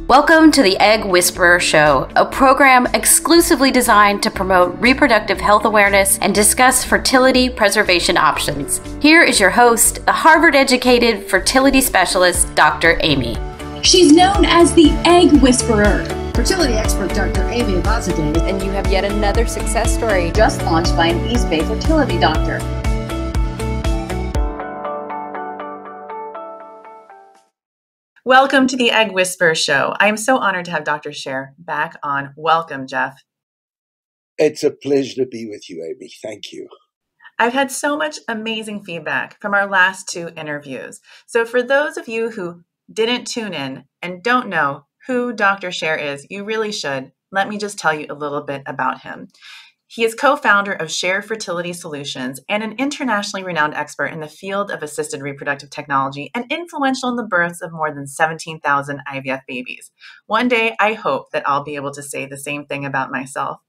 Welcome to the Egg Whisperer Show, a program exclusively designed to promote reproductive health awareness and discuss fertility preservation options. Here is your host, the Harvard-educated fertility specialist, Dr. Amy. She's known as the Egg Whisperer. Fertility expert Dr. Amy Vazadeh. And you have yet another success story Just launched by an East Bay fertility doctor. Welcome to the Egg Whisperer Show. I am so honored to have Dr. Sher back on. Welcome, Jeff. It's a pleasure to be with you, Amy. Thank you. I've had so much amazing feedback from our last two interviews. So for those of you who didn't tune in and don't know who Dr. Sher is, you really should. Let me just tell you a little bit about him. He is co-founder of Sher Fertility Solutions and an internationally renowned expert in the field of assisted reproductive technology and influential in the births of more than 17,000 IVF babies. One day, I hope that I'll be able to say the same thing about myself.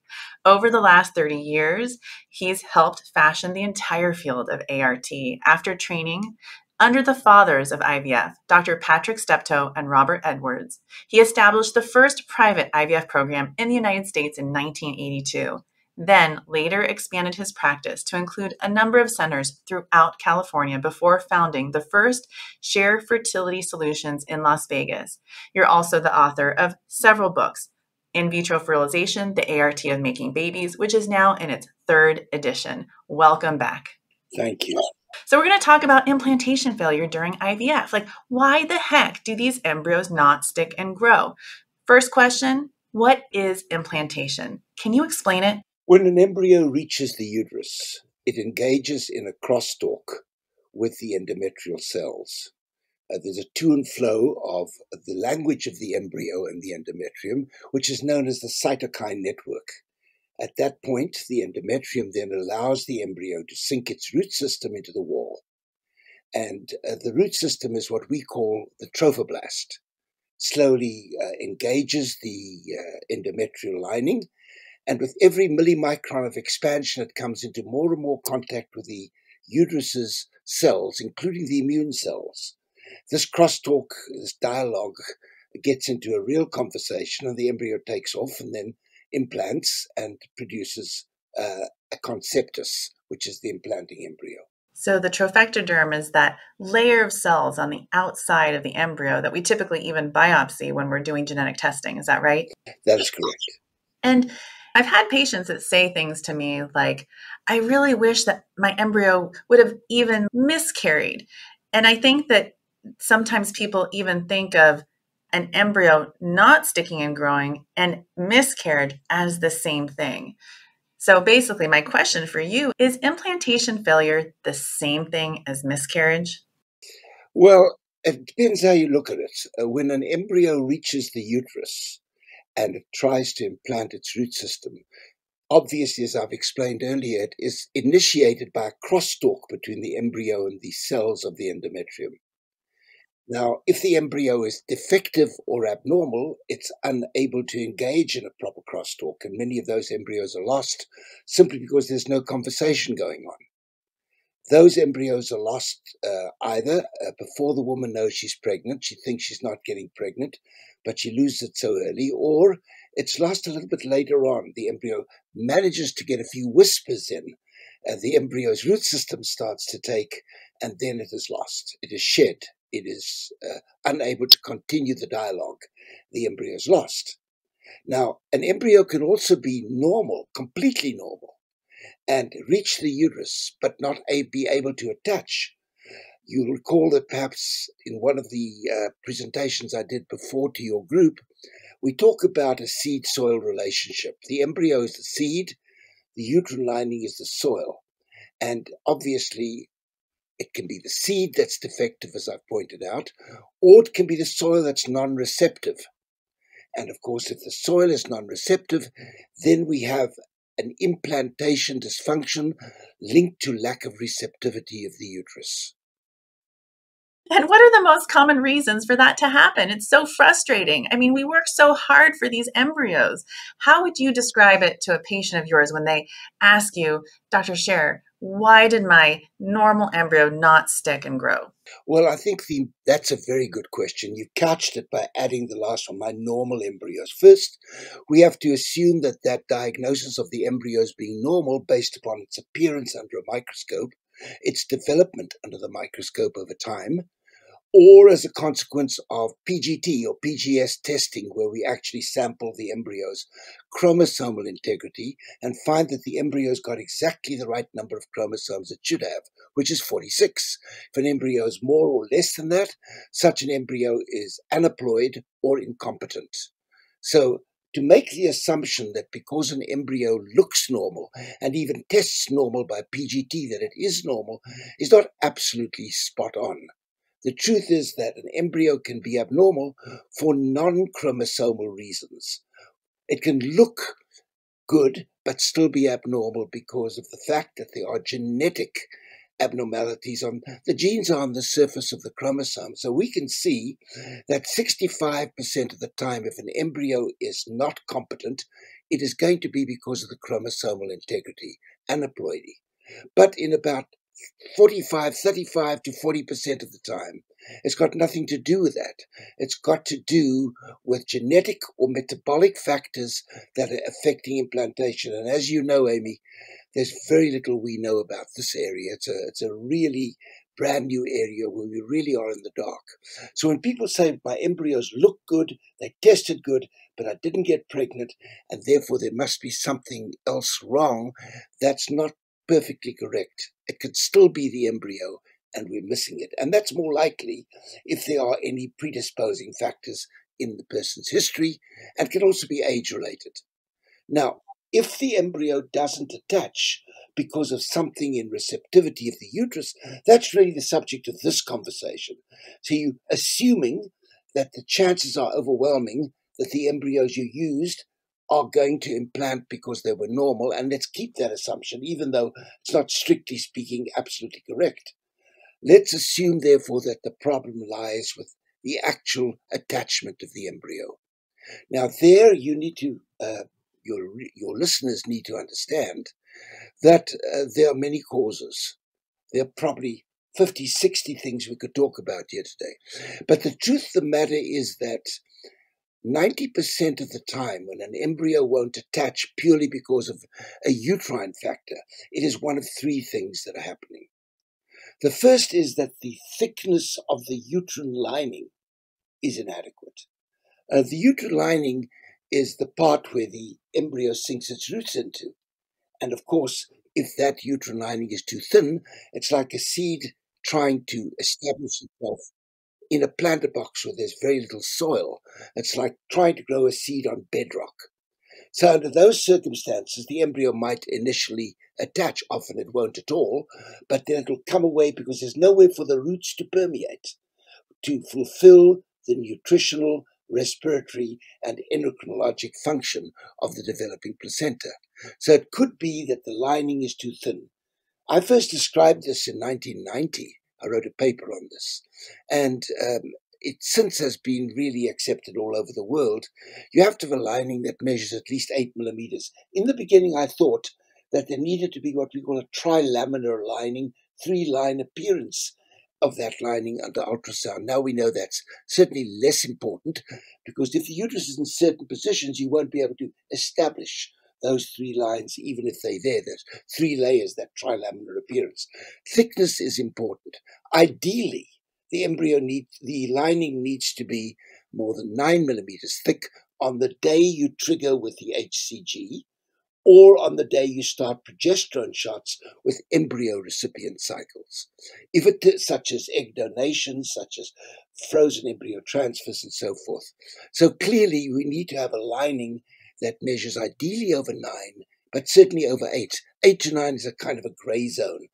Over the last 30 years, he's helped fashion the entire field of ART after training under the fathers of IVF, Dr. Patrick Steptoe and Robert Edwards. He established the first private IVF program in the United States in 1982. Then later expanded his practice to include a number of centers throughout California before founding the first Sher Fertility Solutions in Las Vegas. You're also the author of several books, In Vitro Fertilization, the ART of Making Babies, which is now in its third edition. Welcome back. Thank you. So we're going to talk about implantation failure during IVF. Like, why the heck do these embryos not stick and grow? First question, what is implantation? Can you explain it? When an embryo reaches the uterus, it engages in a crosstalk with the endometrial cells. There's a to and flow of the language of the embryo and the endometrium, which is known as the cytokine network. At that point, the endometrium then allows the embryo to sink its root system into the wall. And the root system is what we call the trophoblast. Slowly engages the endometrial lining. And with every millimicron of expansion, it comes into more and more contact with the uterus's cells, including the immune cells. This crosstalk, this dialogue, gets into a real conversation, and the embryo takes off and then implants and produces a conceptus, which is the implanting embryo. So the trophectoderm is that layer of cells on the outside of the embryo that we typically even biopsy when we're doing genetic testing. Is that right? That is correct. And I've had patients that say things to me like, I really wish that my embryo would have even miscarried. And I think that sometimes people even think of an embryo not sticking and growing and miscarriage as the same thing. So basically, my question for you is implantation failure the same thing as miscarriage? Well, it depends how you look at it. When an embryo reaches the uterus, and it tries to implant its root system. Obviously, as I've explained earlier, it is initiated by a crosstalk between the embryo and the cells of the endometrium. Now, if the embryo is defective or abnormal, it's unable to engage in a proper crosstalk, and many of those embryos are lost simply because there's no conversation going on. Those embryos are lost either before the woman knows she's pregnant, she thinks she's not getting pregnant, but she loses it so early, or it's lost a little bit later on. The embryo manages to get a few whispers in, the embryo's root system starts to take, and then it is lost. It is shed. It is unable to continue the dialogue. The embryo is lost. Now, an embryo can also be normal, completely normal, and reach the uterus, but not be able to attach. You'll recall that perhaps in one of the presentations I did before to your group, we talk about a seed-soil relationship. The embryo is the seed, the uterine lining is the soil. And obviously, it can be the seed that's defective, as I've pointed out, or it can be the soil that's non-receptive. And of course, if the soil is non-receptive, then we have an implantation dysfunction linked to lack of receptivity of the uterus. And what are the most common reasons for that to happen? It's so frustrating. I mean, we work so hard for these embryos. How would you describe it to a patient of yours when they ask you, Dr. Sher, why did my normal embryo not stick and grow? Well, I think that's a very good question. You've couched it by adding the last one, my normal embryos. First, we have to assume that that diagnosis of the embryos being normal based upon its appearance under a microscope, its development under the microscope over time, or as a consequence of PGT or PGS testing, where we actually sample the embryo's chromosomal integrity and find that the embryo's got exactly the right number of chromosomes it should have, which is 46. If an embryo is more or less than that, such an embryo is aneuploid or incompetent. So to make the assumption that because an embryo looks normal and even tests normal by PGT that it is normal is not absolutely spot on. The truth is that an embryo can be abnormal for non-chromosomal reasons. It can look good, but still be abnormal because of the fact that there are genetic abnormalities on the genes are on the surface of the chromosome. So we can see that 65% of the time, if an embryo is not competent, it is going to be because of the chromosomal integrity, aneuploidy. But in about 35 to 40% of the time, it's got nothing to do with that. It's got to do with genetic or metabolic factors that are affecting implantation. And as you know, Amy, there's very little we know about this area. It's a really brand new area where we really are in the dark. So when people say my embryos look good, they tested good, but I didn't get pregnant, and therefore there must be something else wrong, that's not perfectly correct. It could still be the embryo and we're missing it. And that's more likely if there are any predisposing factors in the person's history, and can also be age-related. Now, if the embryo doesn't attach because of something in receptivity of the uterus, that's really the subject of this conversation. So you assuming that the chances are overwhelming that the embryos you used are going to implant because they were normal, and let's keep that assumption, even though it's not strictly speaking absolutely correct. Let's assume, therefore, that the problem lies with the actual attachment of the embryo. Now, there you need to, your listeners need to understand that there are many causes. There are probably 50, 60 things we could talk about here today. But the truth of the matter is that 90% of the time when an embryo won't attach purely because of a uterine factor, it is one of three things that are happening. The first is that the thickness of the uterine lining is inadequate. The uterine lining is the part where the embryo sinks its roots into. And of course, if that uterine lining is too thin, it's like a seed trying to establish itself in a planter box where there's very little soil. It's like trying to grow a seed on bedrock. So under those circumstances, the embryo might initially attach. Often it won't at all, but then it'll come away because there's nowhere for the roots to permeate, to fulfill the nutritional, respiratory, and endocrinologic function of the developing placenta. So it could be that the lining is too thin. I first described this in 1990. I wrote a paper on this, and it since has been really accepted all over the world. You have to have a lining that measures at least 8 millimeters. In the beginning, I thought that there needed to be what we call a trilaminar lining, 3-line appearance of that lining under ultrasound. Now we know that's certainly less important, because if the uterus is in certain positions, you won't be able to establish those 3 lines, even if they're there. There's 3 layers, that trilaminar appearance. Thickness is important. Ideally, the lining needs to be more than 9 millimeters thick on the day you trigger with the HCG, or on the day you start progesterone shots with embryo recipient cycles. If it is such as egg donations, such as frozen embryo transfers, and so forth. So clearly, we need to have a lining that measures ideally over 9, but certainly over 8. 8 to 9 is a kind of a gray zone.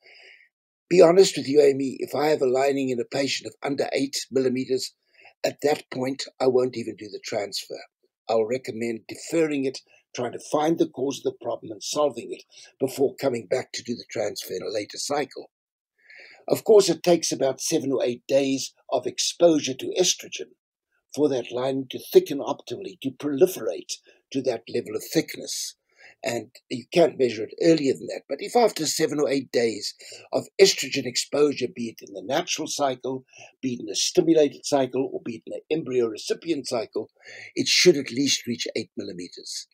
Be honest with you, Amy, if I have a lining in a patient of under 8 millimeters, at that point, I won't even do the transfer. I'll recommend deferring it, trying to find the cause of the problem and solving it before coming back to do the transfer in a later cycle. Of course, it takes about 7 or 8 days of exposure to estrogen for that lining to thicken optimally, to proliferate to that level of thickness. and you can't measure it earlier than that. But if after 7 or 8 days of estrogen exposure, be it in the natural cycle, be it in a stimulated cycle, or be it in an embryo recipient cycle, it should at least reach 8 millimeters.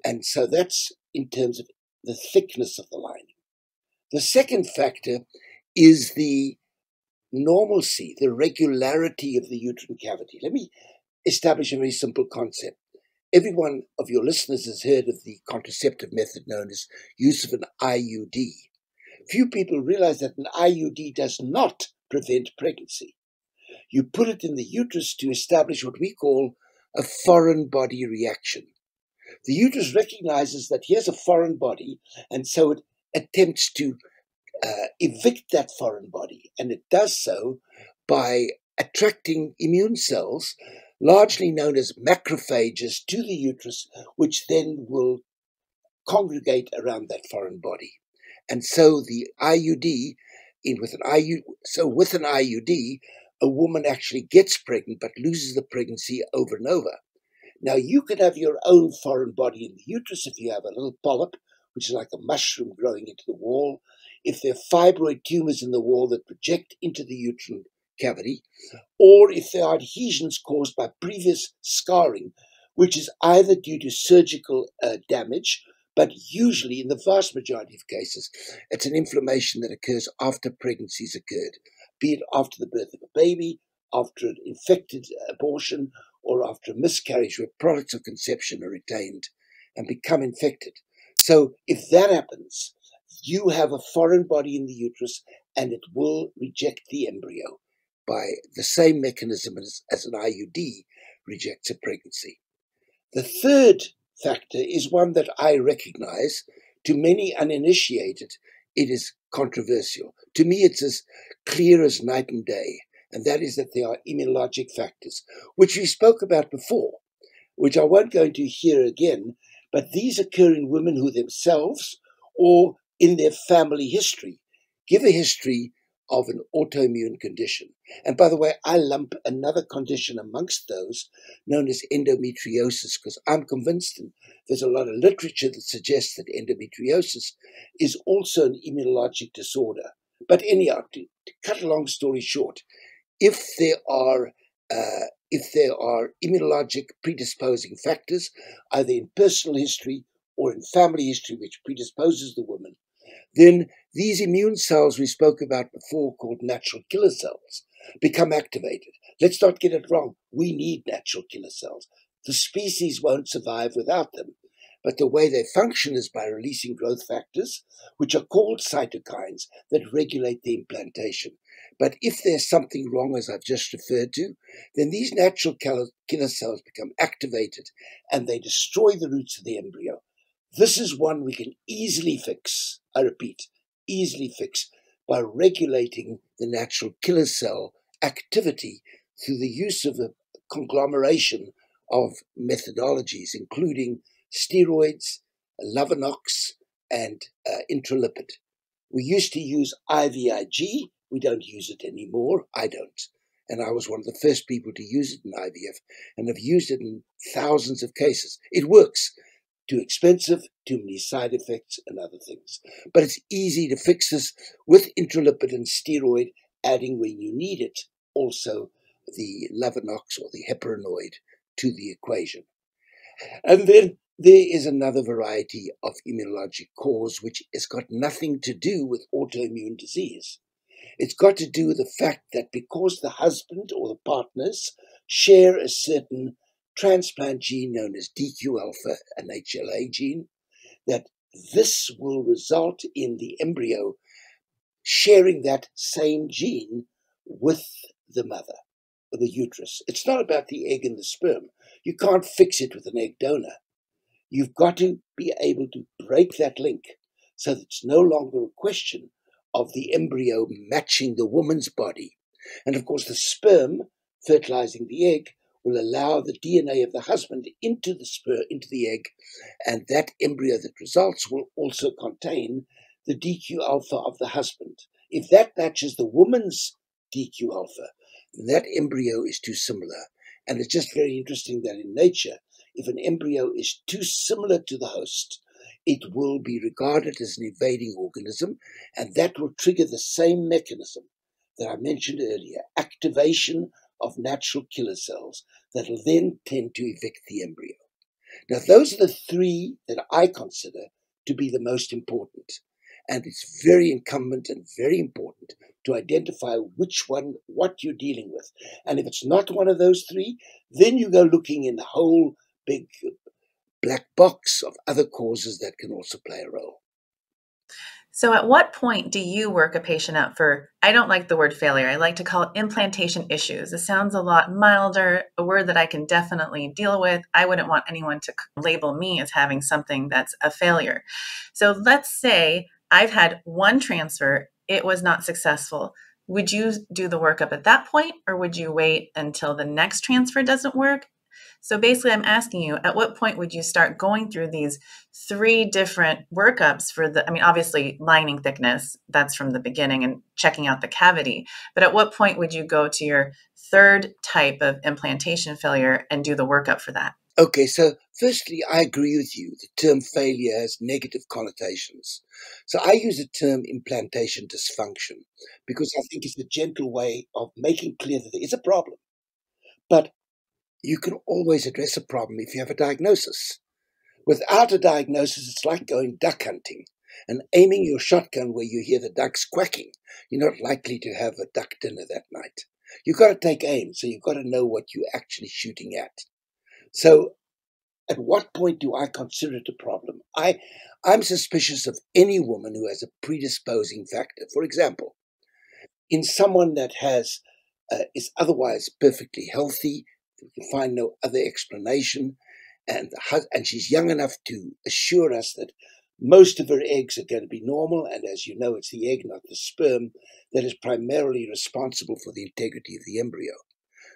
And so that's in terms of the thickness of the lining. The second factor is the normalcy, the regularity of the uterine cavity. Let me establish a very simple concept. Every one of your listeners has heard of the contraceptive method known as use of an IUD. Few people realize that an IUD does not prevent pregnancy. You put it in the uterus to establish what we call a foreign body reaction. The uterus recognizes that here's a foreign body, and so it attempts to evict that foreign body, and it does so by attracting immune cells, largely known as macrophages, to the uterus, which then will congregate around that foreign body. And so the IUD, with an IUD, a woman actually gets pregnant but loses the pregnancy over and over. Now, you could have your own foreign body in the uterus if you have a little polyp, which is like a mushroom growing into the wall, if there are fibroid tumors in the wall that project into the uterine cavity, or if there are adhesions caused by previous scarring, which is either due to surgical damage, but usually, in the vast majority of cases, it's an inflammation that occurs after pregnancy's occurred, be it after the birth of a baby, after an infected abortion, or after a miscarriage where products of conception are retained and become infected. So if that happens, you have a foreign body in the uterus and it will reject the embryo by the same mechanism as an IUD rejects a pregnancy. The third factor is one that I recognize. To many uninitiated, it is controversial. To me, it's as clear as night and day, and that is that there are immunologic factors, which we spoke about before, which I won't go into here again, but these occur in women who themselves or in their family history give a history of an autoimmune condition. And by the way, I lump another condition amongst those known as endometriosis, because I'm convinced, and there's a lot of literature that suggests that endometriosis is also an immunologic disorder. But anyhow, to cut a long story short, if there are immunologic predisposing factors, either in personal history or in family history, which predisposes the woman, then these immune cells we spoke about before, called natural killer cells, become activated. Let's not get it wrong. We need natural killer cells. The species won't survive without them. But the way they function is by releasing growth factors, which are called cytokines, that regulate the implantation. But if there's something wrong, as I've just referred to, then these natural killer cells become activated and they destroy the roots of the embryo. This is one we can easily fix, I repeat, easily fix by regulating the natural killer cell activity through the use of a conglomeration of methodologies, including steroids, Lovenox, and intralipid. We used to use IVIG. We don't use it anymore. I don't. And I was one of the first people to use it in IVF and have used it in thousands of cases. It works. Too expensive, too many side effects and other things. But it's easy to fix this with intralipid and steroid, adding when you need it also the Lovenox or the heparinoid to the equation. And then there is another variety of immunologic cause which has got nothing to do with autoimmune disease. It's got to do with the fact that because the husband or the partners share a certain transplant gene known as DQ alpha, an HLA gene, that this will result in the embryo sharing that same gene with the mother, or the uterus. It's not about the egg and the sperm. You can't fix it with an egg donor. You've got to be able to break that link so that it's no longer a question of the embryo matching the woman's body. And of course, the sperm fertilizing the egg will allow the DNA of the husband into the egg, and that embryo that results will also contain the DQ alpha of the husband. If that matches the woman's DQ alpha, then that embryo is too similar. And it's just very interesting that in nature, if an embryo is too similar to the host, it will be regarded as an invading organism, and that will trigger the same mechanism that I mentioned earlier, activation of natural killer cells that will then tend to evict the embryo. Now, those are the three that I consider to be the most important. And it's very incumbent and very important to identify which one, what you're dealing with. And if it's not one of those three, then you go looking in the whole big black box of other causes that can also play a role. So at what point do you work a patient up for, I don't like the word failure, I like to call it implantation issues. It sounds a lot milder, a word that I can definitely deal with. I wouldn't want anyone to label me as having something that's a failure. So let's say I've had one transfer, it was not successful. Would you do the workup at that point, or would you wait until the next transfer doesn't work? So basically, I'm asking you, at what point would you start going through these three different workups for obviously lining thickness, that's from the beginning, and checking out the cavity. But at what point would you go to your third type of implantation failure and do the workup for that? Okay, so firstly, I agree with you. The term failure has negative connotations. So I use the term implantation dysfunction because I think it's a gentle way of making clear that there is a problem. But you can always address a problem if you have a diagnosis. Without a diagnosis, it's like going duck hunting and aiming your shotgun where you hear the ducks quacking. You're not likely to have a duck dinner that night. You've got to take aim, so you've got to know what you're actually shooting at. So at what point do I consider it a problem? I'm suspicious of any woman who has a predisposing factor. For example, in someone that is otherwise perfectly healthy, we can find no other explanation, and she's young enough to assure us that most of her eggs are going to be normal, and as you know, it's the egg, not the sperm, that is primarily responsible for the integrity of the embryo.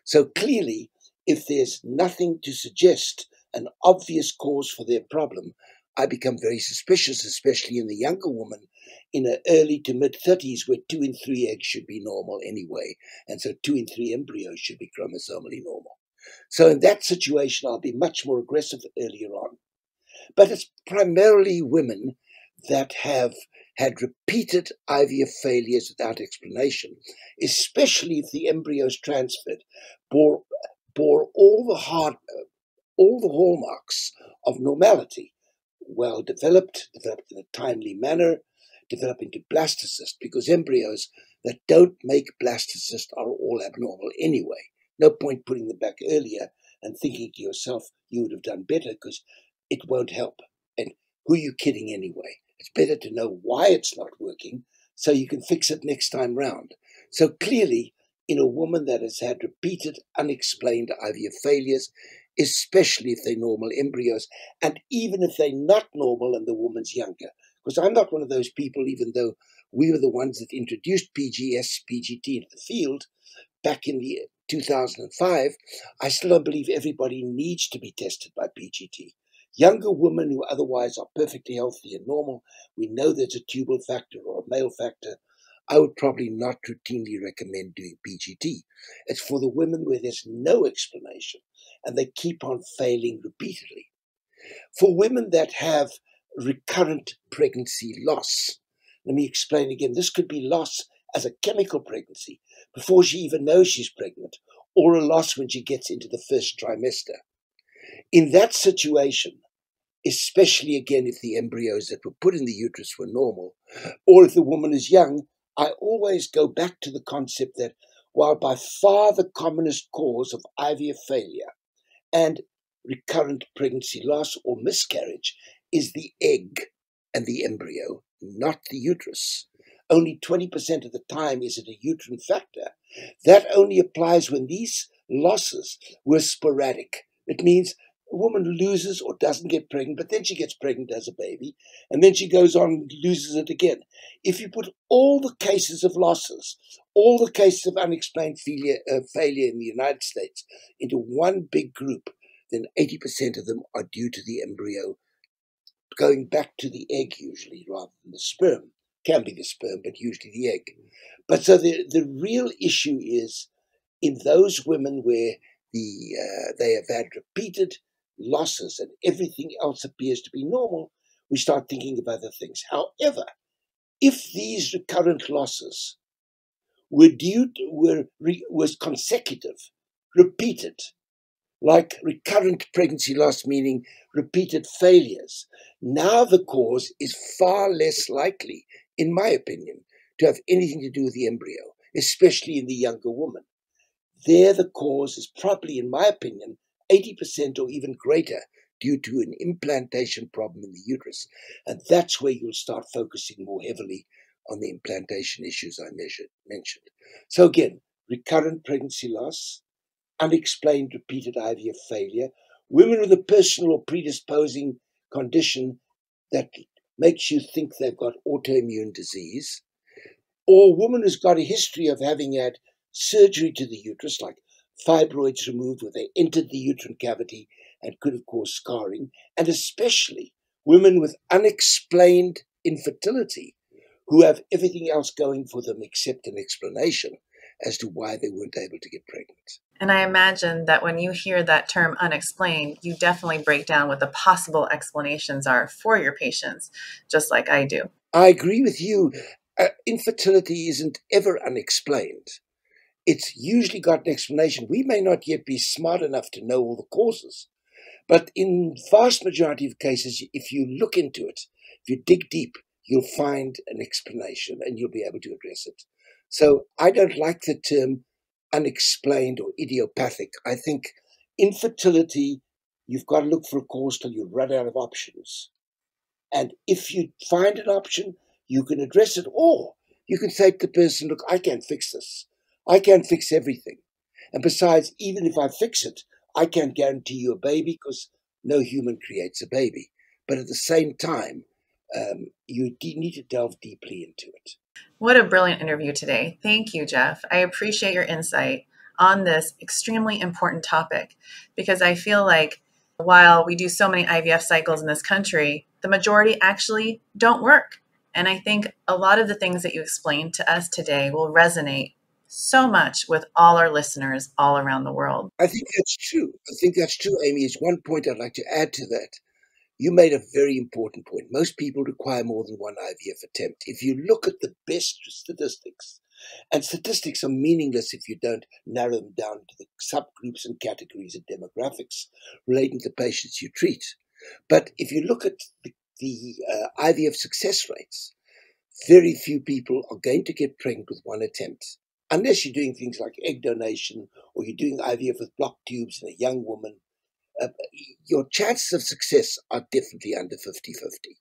So clearly, if there's nothing to suggest an obvious cause for their problem, I become very suspicious, especially in the younger woman in her early to mid-30s, where 2 in 3 eggs should be normal anyway, and so 2 in 3 embryos should be chromosomally normal. So in that situation, I'll be much more aggressive earlier on. But it's primarily women that have had repeated IVF failures without explanation, especially if the embryos transferred bore all the hallmarks of normality, well developed in a timely manner, develop into blastocyst, because embryos that don't make blastocyst are all abnormal anyway. No point putting them back earlier and thinking to yourself you would have done better, because it won't help. And who are you kidding anyway? It's better to know why it's not working so you can fix it next time round. So clearly, in a woman that has had repeated unexplained IVF failures, especially if they're normal embryos, and even if they're not normal and the woman's younger, because I'm not one of those people, even though we were the ones that introduced PGS, PGT into the field back in the 2005, I still don't believe everybody needs to be tested by PGT. Younger women who otherwise are perfectly healthy and normal, we know there's a tubal factor or a male factor, I would probably not routinely recommend doing PGT. It's for the women where there's no explanation and they keep on failing repeatedly. For women that have recurrent pregnancy loss, let me explain again, this could be loss as a chemical pregnancy before she even knows she's pregnant, or a loss when she gets into the first trimester. In that situation, especially again if the embryos that were put in the uterus were normal, or if the woman is young, I always go back to the concept that while by far the commonest cause of IVF failure and recurrent pregnancy loss or miscarriage is the egg and the embryo, not the uterus. Only 20% of the time is it a uterine factor. That only applies when these losses were sporadic. It means a woman loses or doesn't get pregnant, but then she gets pregnant as a baby, and then she goes on and loses it again. If you put all the cases of losses, all the cases of unexplained failure in the United States into one big group, then 80% of them are due to the embryo going back to the egg usually rather than the sperm. Can be the sperm, but usually the egg. But so the real issue is in those women where they have had repeated losses and everything else appears to be normal, we start thinking of other things. However, if these recurrent losses was consecutive, repeated, like recurrent pregnancy loss, meaning repeated failures, now the cause is far less likely, in my opinion, to have anything to do with the embryo, especially in the younger woman. There, the cause is probably, in my opinion, 80% or even greater due to an implantation problem in the uterus. And that's where you'll start focusing more heavily on the implantation issues I mentioned. So again, recurrent pregnancy loss, unexplained repeated IVF failure, women with a personal or predisposing condition that makes you think they've got autoimmune disease, or a woman who's got a history of having had surgery to the uterus, like fibroids removed where they entered the uterine cavity and could have caused scarring, and especially women with unexplained infertility who have everything else going for them except an explanation as to why they weren't able to get pregnant. And I imagine that when you hear that term unexplained, you definitely break down what the possible explanations are for your patients, just like I do. I agree with you. Infertility isn't ever unexplained. It's usually got an explanation. We may not yet be smart enough to know all the causes, but in vast majority of cases, if you look into it, if you dig deep, you'll find an explanation and you'll be able to address it. So I don't like the term unexplained or idiopathic. I think infertility, you've got to look for a cause till you run out of options. And if you find an option, you can address it, or you can say to the person, look, I can't fix this. I can't fix everything. And besides, even if I fix it, I can't guarantee you a baby because no human creates a baby. But at the same time, you need to delve deeply into it. What a brilliant interview today. Thank you, Jeff. I appreciate your insight on this extremely important topic because I feel like while we do so many IVF cycles in this country, the majority actually don't work. And I think a lot of the things that you explained to us today will resonate so much with all our listeners all around the world. I think that's true. Amy. It's one point I'd like to add to that. You made a very important point. Most people require more than one IVF attempt. If you look at the best statistics, and statistics are meaningless if you don't narrow them down to the subgroups and categories and demographics relating to the patients you treat. But if you look at the IVF success rates, very few people are going to get pregnant with one attempt. Unless you're doing things like egg donation or you're doing IVF with block tubes in a young woman, your chances of success are definitely under 50-50.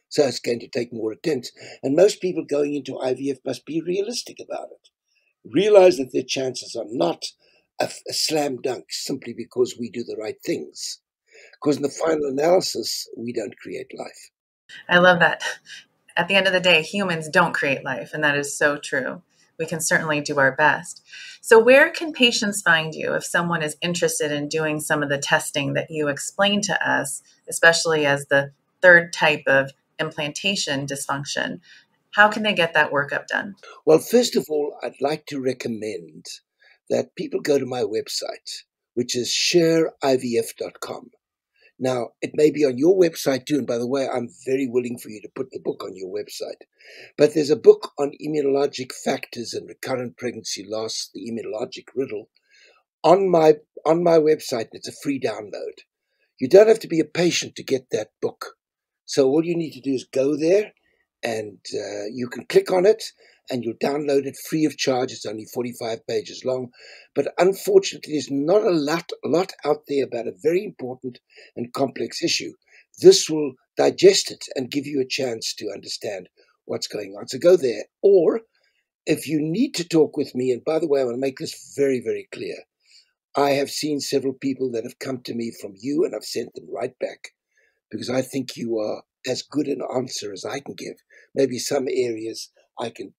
So it's going to take more attempts. And most people going into IVF must be realistic about it. Realize that their chances are not a slam dunk simply because we do the right things. Because in the final analysis, we don't create life. I love that. At the end of the day, humans don't create life, and that is so true. We can certainly do our best. So where can patients find you if someone is interested in doing some of the testing that you explained to us, especially as the third type of implantation dysfunction? How can they get that workup done? Well, first of all, I'd like to recommend that people go to my website, which is sherivf.com. Now, it may be on your website too, and by the way, I'm very willing for you to put the book on your website. But there's a book on immunologic factors and recurrent pregnancy loss, the immunologic riddle, on my website. It's a free download. You don't have to be a patient to get that book. So all you need to do is go there, and you can click on it, and you'll download it free of charge. It's only 45 pages long. But unfortunately, there's not a lot out there about a very important and complex issue. This will digest it and give you a chance to understand what's going on. So go there. Or if you need to talk with me, and by the way, I want to make this very, very clear. I have seen several people that have come to me from you, and I've sent them right back because I think you are as good an answer as I can give. Maybe some areas I can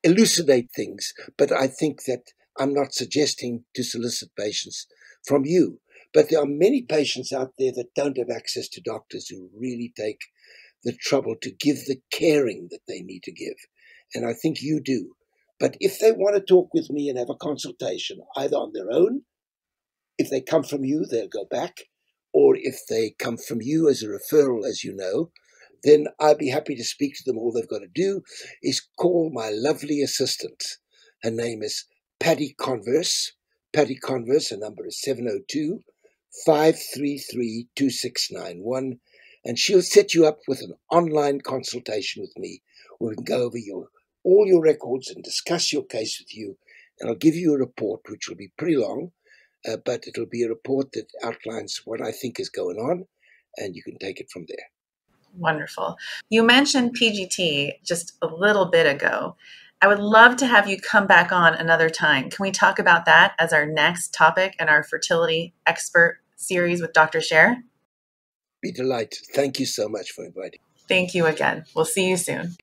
elucidate things, but I think that I'm not suggesting to solicit patients from you. But there are many patients out there that don't have access to doctors who really take the trouble to give the caring that they need to give. And I think you do. But if they want to talk with me and have a consultation, either on their own, if they come from you, they'll go back, or if they come from you as a referral, as you know, then I'd be happy to speak to them. All they've got to do is call my lovely assistant. Her name is Patty Converse. Patty Converse, her number is 702-533-2691. And she'll set you up with an online consultation with me where we can go over all your records and discuss your case with you. And I'll give you a report, which will be pretty long, but it'll be a report that outlines what I think is going on, and you can take it from there. Wonderful. You mentioned PGT just a little bit ago. I would love to have you come back on another time. Can we talk about that as our next topic in our fertility expert series with Dr. Sher? Be delighted. Thank you so much for inviting me. Thank you again. We'll see you soon.